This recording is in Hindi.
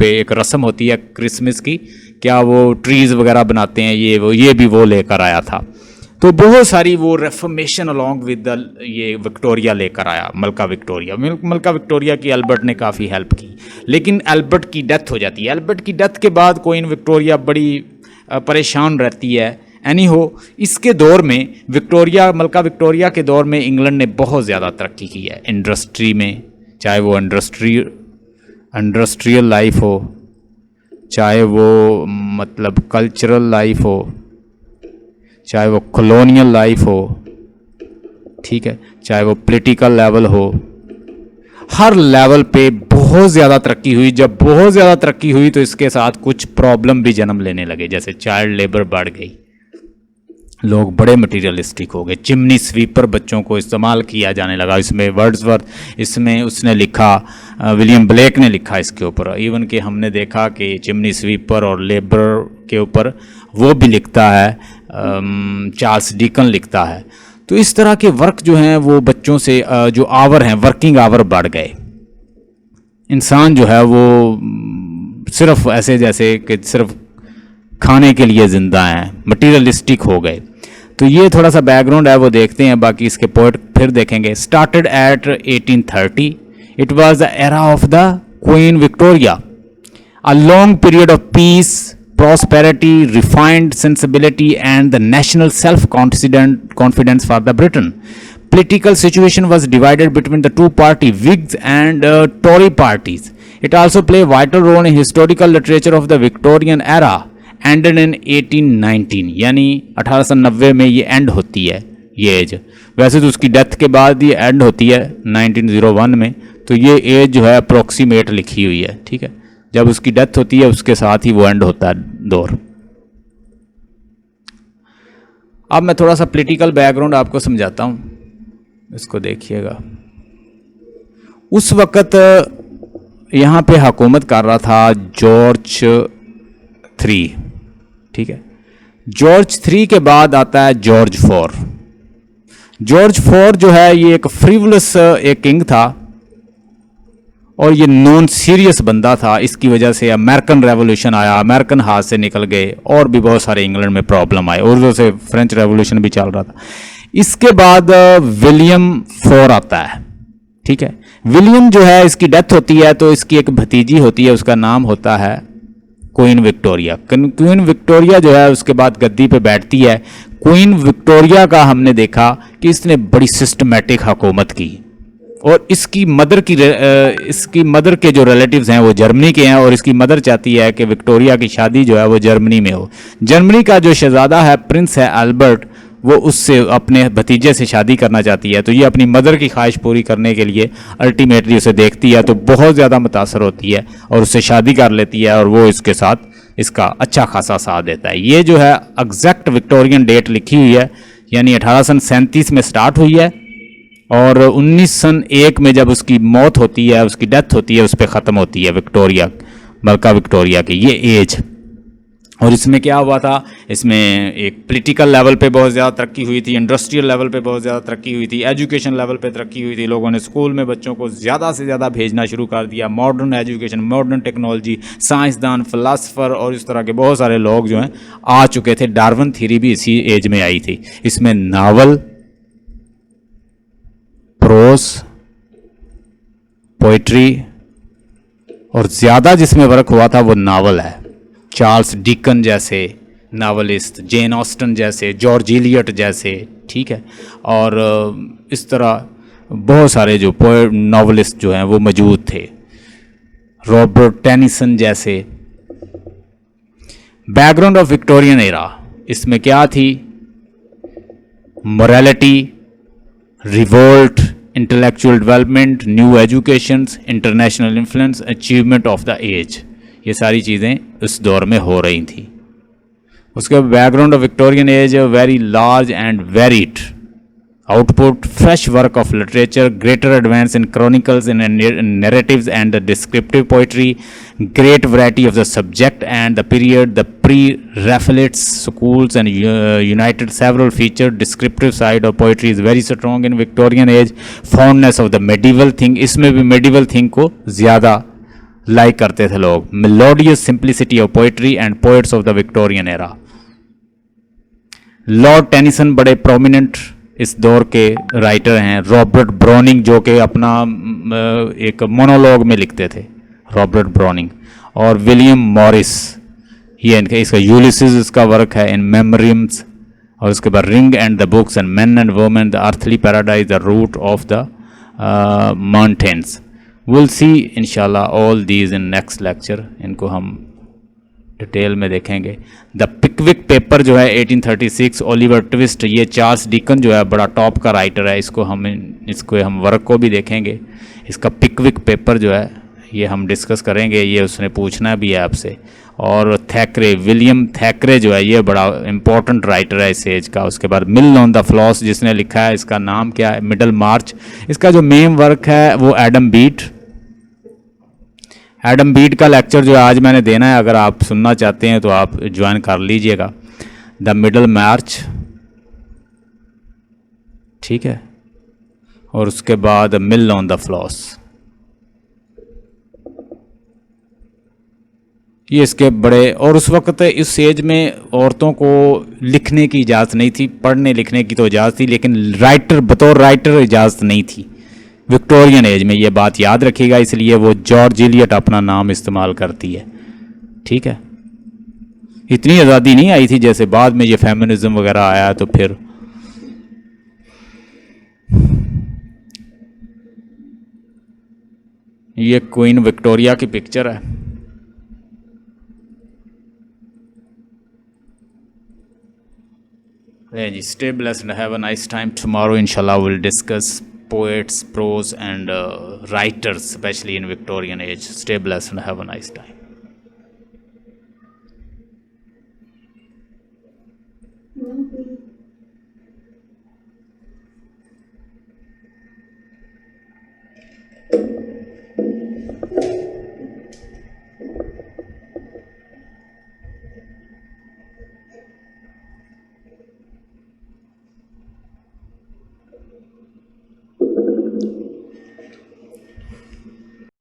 पे एक रस्म होती है क्रिसमस की, क्या वो ट्रीज़ वगैरह बनाते हैं, ये भी वो लेकर आया था। तो बहुत सारी वो रेफॉर्मेशन अलॉन्ग विद द ये विक्टोरिया लेकर आया, मलका विक्टोरिया की अल्बर्ट ने काफ़ी हेल्प की। लेकिन अल्बर्ट की डेथ हो जाती है। अल्बर्ट की डेथ के बाद क्वीन विक्टोरिया बड़ी परेशान रहती है। एनी हो, इसके दौर में मलका विक्टोरिया के दौर में इंग्लैंड ने बहुत ज़्यादा तरक्की की है इंडस्ट्री में, चाहे वो इंडस्ट्रियल लाइफ हो, चाहे वो मतलब कल्चरल लाइफ हो, चाहे वो कॉलोनियल लाइफ हो, ठीक है, चाहे वो पॉलिटिकल लेवल हो, हर लेवल पे बहुत ज़्यादा तरक्की हुई। जब बहुत ज़्यादा तरक्की हुई तो इसके साथ कुछ प्रॉब्लम भी जन्म लेने लगे, जैसे चाइल्ड लेबर बढ़ गई, लोग बड़े मटीरियलिस्टिक हो गए, चिमनी स्वीपर बच्चों को इस्तेमाल किया जाने लगा। इसमें वर्ड्सवर्थ, इसमें उसने लिखा, विलियम ब्लेक ने लिखा इसके ऊपर। इवन कि हमने देखा कि चिमनी स्वीपर और लेबर के ऊपर वो भी लिखता है, चार्ल्स डिकन लिखता है। तो इस तरह के वर्क जो हैं वो बच्चों से जो आवर हैं, वर्किंग आवर बढ़ गए। इंसान जो है वो सिर्फ ऐसे जैसे कि सिर्फ खाने के लिए ज़िंदा हैं, मटीरियलिस्टिक हो गए। तो ये थोड़ा सा बैकग्राउंड है, वो देखते हैं, बाकी इसके पॉइंट फिर देखेंगे। Started at 1830, it was the era of the queen Victoria, a long period of peace, prosperity, refined sensibility and the national self-confidence for the Britain. Political situation was divided between the two parties, Whigs and Tory parties. It also played a vital role in historical literature of the Victorian era. Ended in 1819, यानी 1890 में ये एंड होती है ये एज। वैसे तो उसकी डेथ के बाद ये एंड होती है 1901 में, तो ये एज जो है अप्रोक्सीमेट लिखी हुई है, ठीक है। जब उसकी डेथ होती है उसके साथ ही वो एंड होता है दौर। अब मैं थोड़ा सा पॉलिटिकल बैकग्राउंड आपको समझाता हूँ, इसको देखिएगा। उस वक़्त यहाँ पे हुकूमत कर रहा था जॉर्ज III, ठीक है। जॉर्ज III के बाद आता है जॉर्ज IV। जॉर्ज IV जो है ये एक फ्रिवलस एक किंग था और ये नॉन सीरियस बंदा था। इसकी वजह से अमेरिकन रेवोल्यूशन आया, अमेरिकन हाथ से निकल गए, और भी बहुत सारे इंग्लैंड में प्रॉब्लम आए, और उधर से फ्रेंच रेवोल्यूशन भी चल रहा था। इसके बाद विलियम IV आता है, ठीक है। विलियम जो है इसकी डेथ होती है तो इसकी एक भतीजी होती है, उसका नाम होता है क्वीन विक्टोरिया। क्वीन विक्टोरिया जो है उसके बाद गद्दी पे बैठती है। क्वीन विक्टोरिया का हमने देखा कि इसने बड़ी सिस्टमेटिक हुकूमत की, और इसकी मदर के जो रिलेटिव्स हैं वो जर्मनी के हैं, और इसकी मदर चाहती है कि विक्टोरिया की शादी जो है वो जर्मनी में हो। जर्मनी का जो शहजादा है, प्रिंस है अल्बर्ट, वो उससे अपने भतीजे से शादी करना चाहती है। तो ये अपनी मदर की ख्वाहिश पूरी करने के लिए अल्टीमेटली उसे देखती है तो बहुत ज़्यादा मुतासर होती है और उससे शादी कर लेती है, और वो इसके साथ इसका अच्छा खासा साथ देता है। ये जो है एग्जैक्ट विक्टोरियन डेट लिखी हुई है, यानी 1837 में स्टार्ट हुई है और 1901 में जब उसकी मौत होती है, उसकी डेथ होती है, उस पर ख़त्म होती है मलका विक्टोरिया की ये एज। और इसमें क्या हुआ था, इसमें एक पॉलिटिकल लेवल पे बहुत ज़्यादा तरक्की हुई थी, इंडस्ट्रियल लेवल पे बहुत ज़्यादा तरक्की हुई थी, एजुकेशन लेवल पे तरक्की हुई थी। लोगों ने स्कूल में बच्चों को ज़्यादा से ज़्यादा भेजना शुरू कर दिया। मॉडर्न एजुकेशन, मॉडर्न टेक्नोलॉजी, साइंसदान, फ़िलासफ़र और इस तरह के बहुत सारे लोग जो हैं आ चुके थे। डार्विन थ्योरी भी इसी एज में आई थी। इसमें नावल, प्रोस, पोइट्री, और ज़्यादा जिसमें वर्क हुआ था वो नावल है। चार्ल्स डिकन जैसे नावलिस्ट, जेन ऑस्टन जैसे, जॉर्ज इलियट जैसे, ठीक है, और इस तरह बहुत सारे जो नावलिस्ट जो हैं वो मौजूद थे, रॉबर्ट टेनिसन जैसे। बैकग्राउंड ऑफ विक्टोरियन एरा, इसमें क्या थी, morality, revolt, intellectual development, new education, international influence, achievement of the age, ये सारी चीज़ें उस दौर में हो रही थी। उसके background of Victorian age, very large and varied output, fresh work of literature, greater advance in chronicles and narratives and the descriptive poetry, great variety of the subject and the period, the pre-Raphaelite schools and united several featured descriptive side of poetry is very strong in Victorian age, fondness of the medieval thing, इसमें भी medieval thing को ज़्यादा लाइक करते थे लोग। Melodious simplicity of poetry and poets of the Victorian era. Lord Tennyson बड़े प्रोमिनेंट इस दौर के राइटर हैं। रॉबर्ट ब्राउनिंग जो कि अपना एक मोनोलॉग में लिखते थे, रॉबर्ट ब्राउनिंग। और विलियम मॉरिस, ये इनका इसका यूलिसिस इसका वर्क है, इन मेमोरियम्स। और उसके बाद ring and the books and man and women, the earthly paradise, the root of the mountains. Will see इंशाल्लाह all these in next lecture. इनको हम डिटेल में देखेंगे। द पिकविक पेपर जो है 1836, ओलिवर ट्विस्ट, ये चार्ल्स डिकन जो है बड़ा टॉप का राइटर है, इसको हम वर्क को भी देखेंगे। इसका पिकविक पेपर जो है ये हम डिस्कस करेंगे, ये उसने पूछना भी है आपसे। और थैकरे, विलियम थैकरे जो है ये बड़ा इंपॉर्टेंट राइटर है इस एज का। उसके बाद मिल ऑन द फ्लॉस जिसने लिखा है, इसका नाम क्या है, मिडल मार्च। इसका जो मेन वर्क है वो एडम बीट। एडम बीट का लेक्चर जो आज मैंने देना है, अगर आप सुनना चाहते हैं तो आप ज्वाइन कर लीजिएगा। द मिडल मार्च, ठीक है। और उसके बाद मिल ऑन द फ्लॉस, ये इसके बड़े। और उस वक्त इस एज में औरतों को लिखने की इजाज़त नहीं थी, पढ़ने लिखने की तो इजाज़त थी, लेकिन राइटर बतौर राइटर इजाज़त नहीं थी विक्टोरियन एज में। ये बात याद रखिएगा, इसलिए वो जॉर्ज इलियट अपना नाम इस्तेमाल करती है, ठीक है। इतनी आज़ादी नहीं आई थी जैसे बाद में ये फेमिनिज्म वगैरह आया तो फिर। ये क्वीन विक्टोरिया की पिक्चर है। जी, stay blessed and have a nice time. Tomorrow, inshallah, we'll discuss poets, prose, and writers, especially in Victorian age. Stay blessed and have a nice time.